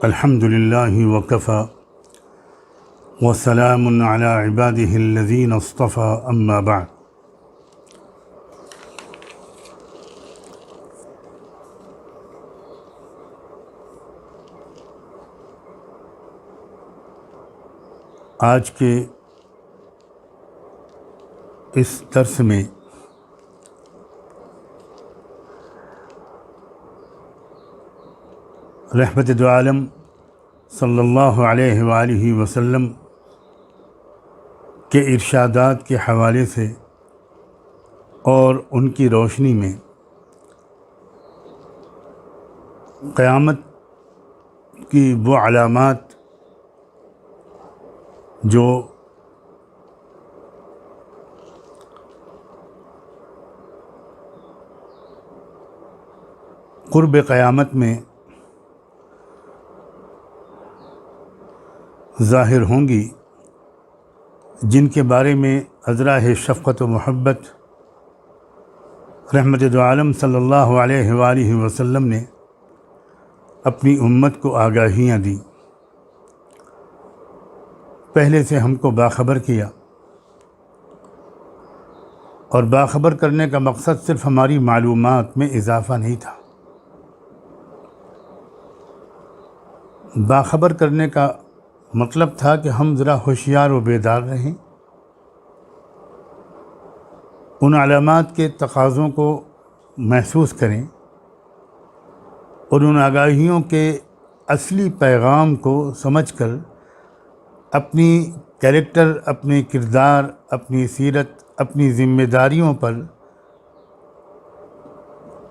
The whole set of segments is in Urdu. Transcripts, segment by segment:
الحمد للہ وکفی وسلام علی عبادہ الذین اصطفی اما بعد۔ آج کے اس درس میں رحمت دو عالم صلی اللہ علیہ وآلہ وسلم کے ارشادات کے حوالے سے اور ان کی روشنی میں قیامت کی وہ علامات جو قرب قیامت میں ظاہر ہوں گی، جن کے بارے میں ازراہ شفقت و محبت رحمت دو عالم صلی اللہ علیہ وآلہ وسلم نے اپنی امت کو آگاہیاں دیں، پہلے سے ہم کو باخبر کیا، اور باخبر کرنے کا مقصد صرف ہماری معلومات میں اضافہ نہیں تھا۔ باخبر کرنے کا مطلب تھا کہ ہم ذرا ہوشیار و بیدار رہیں، ان علامات کے تقاضوں کو محسوس کریں اور ان آگاہیوں کے اصلی پیغام کو سمجھ کر اپنی کیریکٹر، اپنے کردار، اپنی سیرت، اپنی ذمہ داریوں پر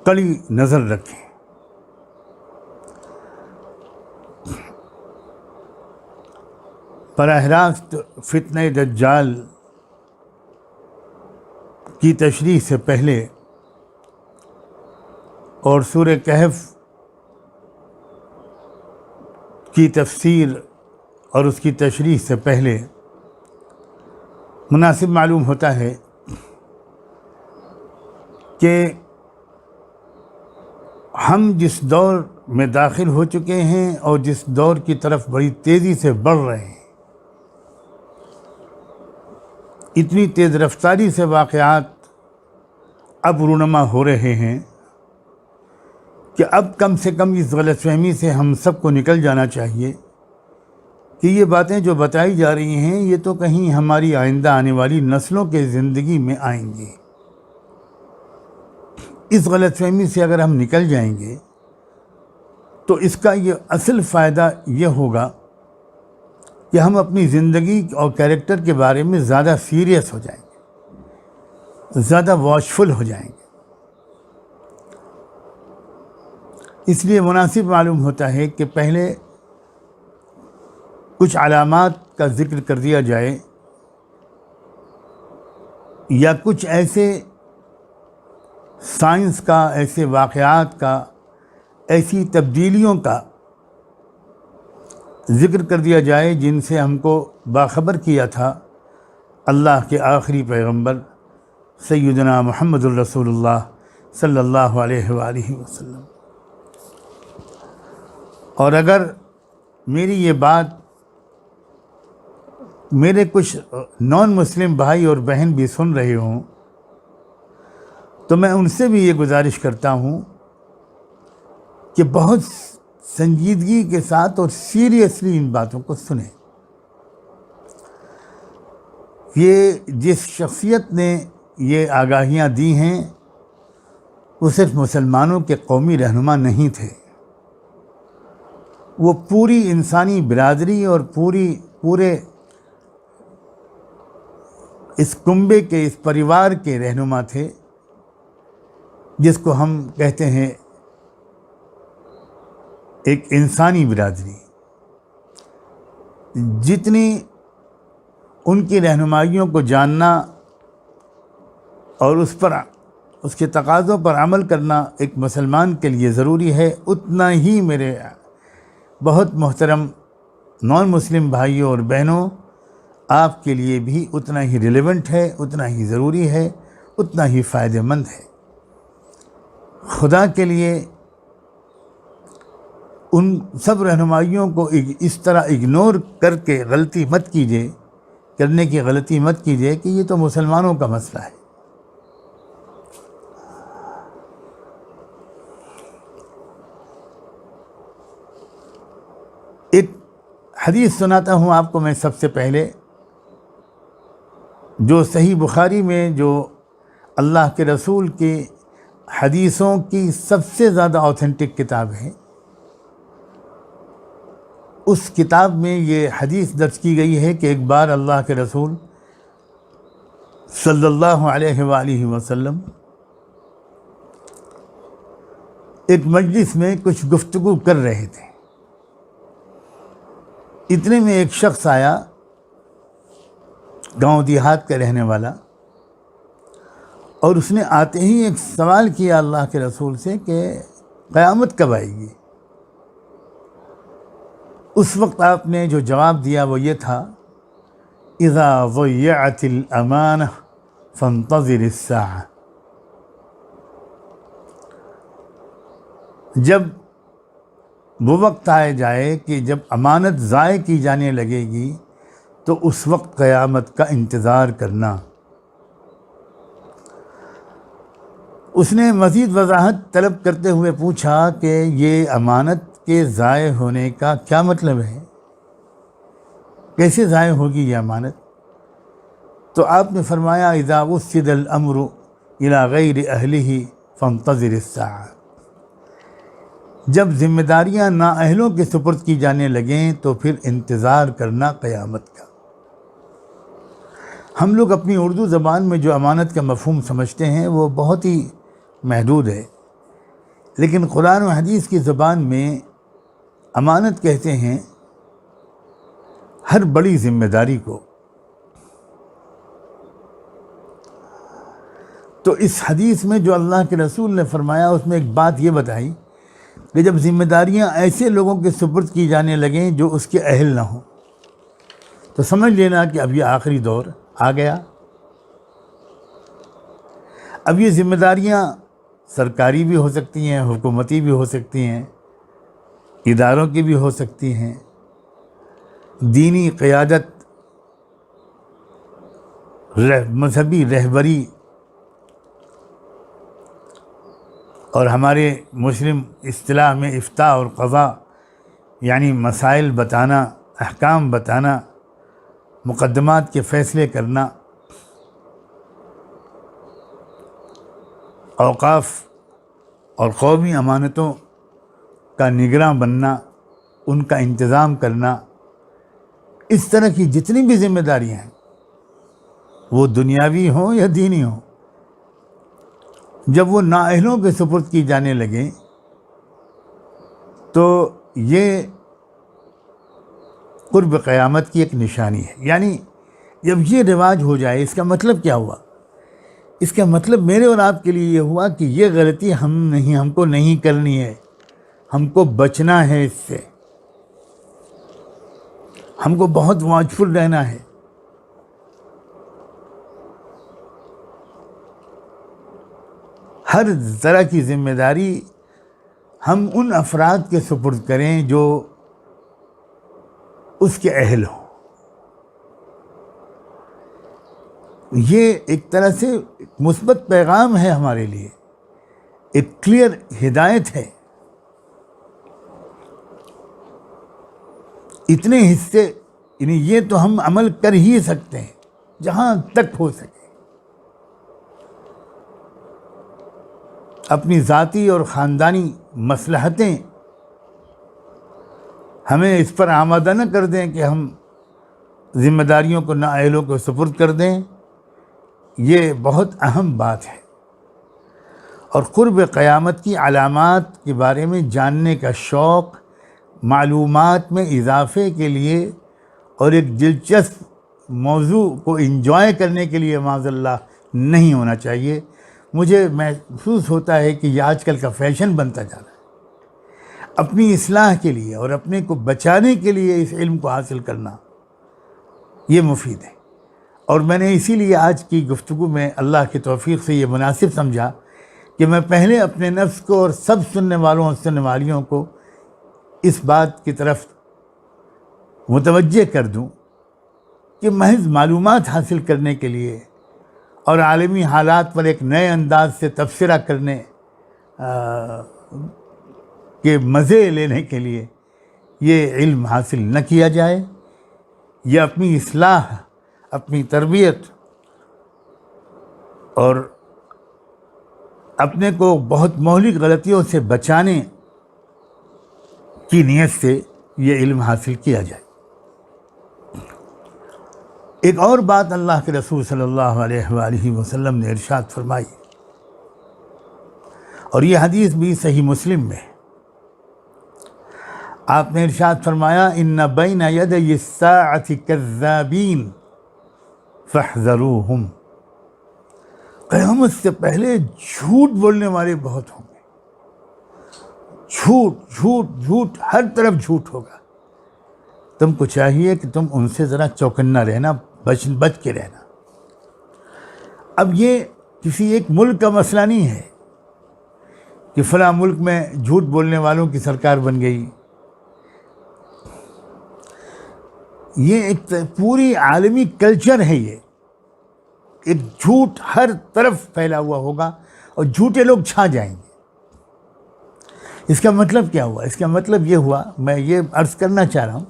کڑی نظر رکھیں۔ براہ راست فتنہ دجال کی تشریح سے پہلے اور سورہ کہف کی تفسیر اور اس کی تشریح سے پہلے مناسب معلوم ہوتا ہے کہ ہم جس دور میں داخل ہو چکے ہیں اور جس دور کی طرف بڑی تیزی سے بڑھ رہے ہیں، اتنی تیز رفتاری سے واقعات اب رونما ہو رہے ہیں کہ اب کم سے کم اس غلط فہمی سے ہم سب کو نکل جانا چاہیے کہ یہ باتیں جو بتائی جا رہی ہیں یہ تو کہیں ہماری آئندہ آنے والی نسلوں کے زندگی میں آئیں گی۔ اس غلط فہمی سے اگر ہم نکل جائیں گے تو اس کا یہ اصل فائدہ یہ ہوگا کہ ہم اپنی زندگی اور کیریکٹر کے بارے میں زیادہ سیریس ہو جائیں گے، زیادہ واچفل ہو جائیں گے۔ اس لیے مناسب معلوم ہوتا ہے کہ پہلے کچھ علامات کا ذکر کر دیا جائے، یا کچھ ایسے سائنس کا، ایسے واقعات کا، ایسی تبدیلیوں کا ذکر کر دیا جائے جن سے ہم کو باخبر کیا تھا اللہ کے آخری پیغمبر سیدنا محمد الرسول اللہ صلی اللہ علیہ وآلہ وسلم۔ اور اگر میری یہ بات میرے کچھ نان مسلم بھائی اور بہن بھی سن رہے ہوں تو میں ان سے بھی یہ گزارش کرتا ہوں کہ بہت سنجیدگی کے ساتھ اور سیریسلی ان باتوں کو سنیں۔ یہ جس شخصیت نے یہ آگاہیاں دی ہیں وہ صرف مسلمانوں کے قومی رہنما نہیں تھے، وہ پوری انسانی برادری اور پورے اس کنبے کے، اس پریوار کے رہنما تھے، جس کو ہم کہتے ہیں ایک انسانی برادری۔ جتنی ان کی رہنمائیوں کو جاننا اور اس کے تقاضوں پر عمل کرنا ایک مسلمان کے لیے ضروری ہے، اتنا ہی میرے بہت محترم نان مسلم بھائیوں اور بہنوں آپ کے لیے بھی اتنا ہی ریلیونٹ ہے، اتنا ہی ضروری ہے، اتنا ہی فائدہ مند ہے۔ خدا کے لیے ان سب رہنمائیوں کو اس طرح اگنور کر کے غلطی مت کیجیے، کرنے کی غلطی مت کیجیے کہ یہ تو مسلمانوں کا مسئلہ ہے۔ ایک حدیث سناتا ہوں آپ کو میں سب سے پہلے، جو صحیح بخاری میں جو اللہ کے رسول کی حدیثوں کی سب سے زیادہ اوتھینٹک کتاب ہے، اس کتاب میں یہ حدیث درج کی گئی ہے کہ ایک بار اللہ کے رسول صلی اللہ علیہ وآلہ وسلم ایک مجلس میں کچھ گفتگو کر رہے تھے، اتنے میں ایک شخص آیا، گاؤں دیہات کا رہنے والا، اور اس نے آتے ہی ایک سوال کیا اللہ کے رسول سے کہ قیامت کب آئے گی؟ اس وقت آپ نے جو جواب دیا وہ یہ تھا، اذا ضیعت الامانہ فانتظر الساعہ، جب وہ وقت آئے جائے کہ جب امانت ضائع کی جانے لگے گی تو اس وقت قیامت کا انتظار کرنا۔ اس نے مزید وضاحت طلب کرتے ہوئے پوچھا کہ یہ امانت کے ضائع ہونے کا کیا مطلب ہے؟ کیسے ضائع ہوگی یہ امانت؟ تو آپ نے فرمایا اذا وسد الامر الى غیر اہلہ فانتظر الساعہ، جب ذمہ داریاں نااہلوں کے سپرد کی جانے لگیں تو پھر انتظار کرنا قیامت کا۔ ہم لوگ اپنی اردو زبان میں جو امانت کا مفہوم سمجھتے ہیں وہ بہت ہی محدود ہے، لیکن قرآن و حدیث کی زبان میں امانت کہتے ہیں ہر بڑی ذمہ داری کو۔ تو اس حدیث میں جو اللہ کے رسول نے فرمایا اس میں ایک بات یہ بتائی کہ جب ذمہ داریاں ایسے لوگوں کے سپرد کی جانے لگیں جو اس کے اہل نہ ہوں تو سمجھ لینا کہ اب یہ آخری دور آ گیا۔ اب یہ ذمہ داریاں سرکاری بھی ہو سکتی ہیں، حکومتی بھی ہو سکتی ہیں، اداروں کی بھی ہو سکتی ہیں، دینی قیادت، مذہبی رہبری، اور ہمارے مسلم اصطلاح میں افتاء اور قضاء، یعنی مسائل بتانا، احکام بتانا، مقدمات کے فیصلے کرنا، اوقاف اور قومی امانتوں کا نگراں بننا، ان کا انتظام کرنا، اس طرح کی جتنی بھی ذمہ داریاں ہیں وہ دنیاوی ہوں یا دینی ہوں، جب وہ نااہلوں کے سپرد کی جانے لگیں تو یہ قرب قیامت کی ایک نشانی ہے۔ یعنی جب یہ رواج ہو جائے، اس کا مطلب کیا ہوا؟ اس کا مطلب میرے اور آپ کے لیے یہ ہوا کہ یہ غلطی ہم کو نہیں کرنی ہے، ہم کو بچنا ہے، اس سے ہم کو بہت واچفل رہنا ہے۔ ہر طرح کی ذمہ داری ہم ان افراد کے سپرد کریں جو اس کے اہل ہوں۔ یہ ایک طرح سے مثبت پیغام ہے ہمارے لیے، ایک کلیئر ہدایت ہے۔ اتنے حصے، یعنی یہ تو ہم عمل کر ہی سکتے ہیں جہاں تک ہو سکے۔ اپنی ذاتی اور خاندانی مصلحتیں ہمیں اس پر آمادہ نہ کر دیں کہ ہم ذمہ داریوں کو نااہلوں کو سپرد کر دیں، یہ بہت اہم بات ہے۔ اور قرب قیامت کی علامات کے بارے میں جاننے کا شوق معلومات میں اضافے کے لیے اور ایک دلچسپ موضوع کو انجوائے کرنے کے لیے معاذ اللہ نہیں ہونا چاہیے۔ مجھے محسوس ہوتا ہے کہ یہ آج کل کا فیشن بنتا جا رہا ہے۔ اپنی اصلاح کے لیے اور اپنے کو بچانے کے لیے اس علم کو حاصل کرنا یہ مفید ہے، اور میں نے اسی لیے آج کی گفتگو میں اللہ کی توفیق سے یہ مناسب سمجھا کہ میں پہلے اپنے نفس کو اور سب سننے والوں اور سننے والیوں کو اس بات کی طرف متوجہ کر دوں کہ محض معلومات حاصل کرنے کے لیے اور عالمی حالات پر ایک نئے انداز سے تبصرہ کرنے کے مزے لینے کے لیے یہ علم حاصل نہ کیا جائے. یہ اپنی اصلاح، اپنی تربیت اور اپنے کو بہت مہلک غلطیوں سے بچانے کی نیت سے یہ علم حاصل کیا جائے. ایک اور بات اللہ کے رسول صلی اللہ علیہ وآلہ وسلم نے ارشاد فرمائی، اور یہ حدیث بھی صحیح مسلم میں ہے. آپ نے ارشاد فرمایا ان بین یدی الساعۃ کذابین فاحذروہم. قیامت سے پہلے جھوٹ بولنے والے بہت ہوں گے. جھوٹ جھوٹ جھوٹ، ہر طرف جھوٹ ہوگا. تم کو چاہیے کہ تم ان سے ذرا چوکنا رہنا، بچ کے رہنا. اب یہ کسی ایک ملک کا مسئلہ نہیں ہے کہ فلاں ملک میں جھوٹ بولنے والوں کی سرکار بن گئی. یہ ایک پوری عالمی کلچر ہے. یہ ایک جھوٹ ہر طرف پھیلا ہوا ہوگا اور جھوٹے لوگ چھا جائیں گے. اس کا مطلب کیا ہوا؟ اس کا مطلب یہ ہوا، میں یہ عرض کرنا چاہ رہا ہوں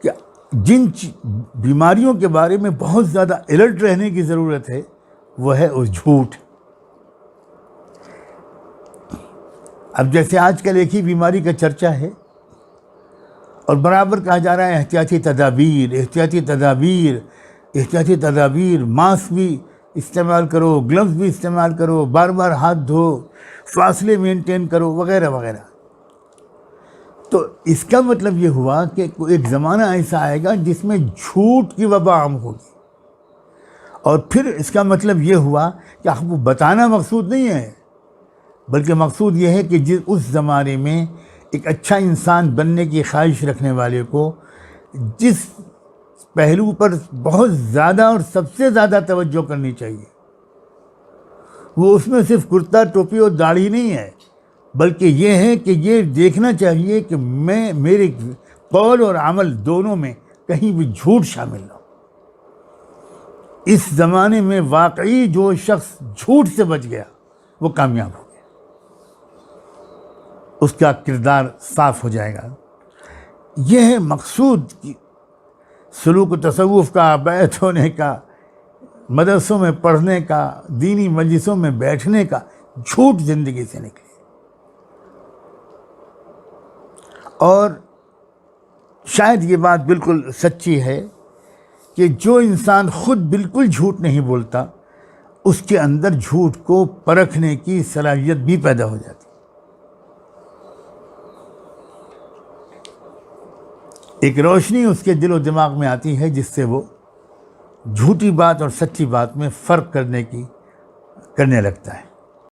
کہ جن بیماریوں کے بارے میں بہت زیادہ الرٹ رہنے کی ضرورت ہے وہ ہے اس جھوٹ. اب جیسے آج کل ایک ہی بیماری کا چرچا ہے اور برابر کہا جا رہا ہے احتیاطی تدابیر، احتیاطی تدابیر، احتیاطی تدابیر. ماسک بھی استعمال کرو، گلوز بھی استعمال کرو، بار بار ہاتھ دھو، فاصلے مینٹین کرو، وغیرہ وغیرہ. تو اس کا مطلب یہ ہوا کہ ایک زمانہ ایسا آئے گا جس میں جھوٹ کی وبا عام ہوگی. اور پھر اس کا مطلب یہ ہوا کہ آپ کو بتانا مقصود نہیں ہے، بلکہ مقصود یہ ہے کہ اس زمانے میں ایک اچھا انسان بننے کی خواہش رکھنے والے کو جس پہلو پر بہت زیادہ اور سب سے زیادہ توجہ کرنی چاہیے وہ اس میں صرف کرتا ٹوپی اور داڑھی نہیں ہے، بلکہ یہ ہے کہ یہ دیکھنا چاہیے کہ میرے قول اور عمل دونوں میں کہیں بھی جھوٹ شامل نہ ہو. اس زمانے میں واقعی جو شخص جھوٹ سے بچ گیا وہ کامیاب ہو گیا، اس کا کردار صاف ہو جائے گا. یہ ہے مقصود کی سلوک و تصوف کا، بیعت ہونے کا، مدرسوں میں پڑھنے کا، دینی مجلسوں میں بیٹھنے کا. جھوٹ زندگی سے نکلے. اور شاید یہ بات بالکل سچی ہے کہ جو انسان خود بالکل جھوٹ نہیں بولتا اس کے اندر جھوٹ کو پرکھنے کی صلاحیت بھی پیدا ہو جاتی. ایک روشنی اس کے دل و دماغ میں آتی ہے جس سے وہ جھوٹی بات اور سچی بات میں فرق کرنے لگتا ہے.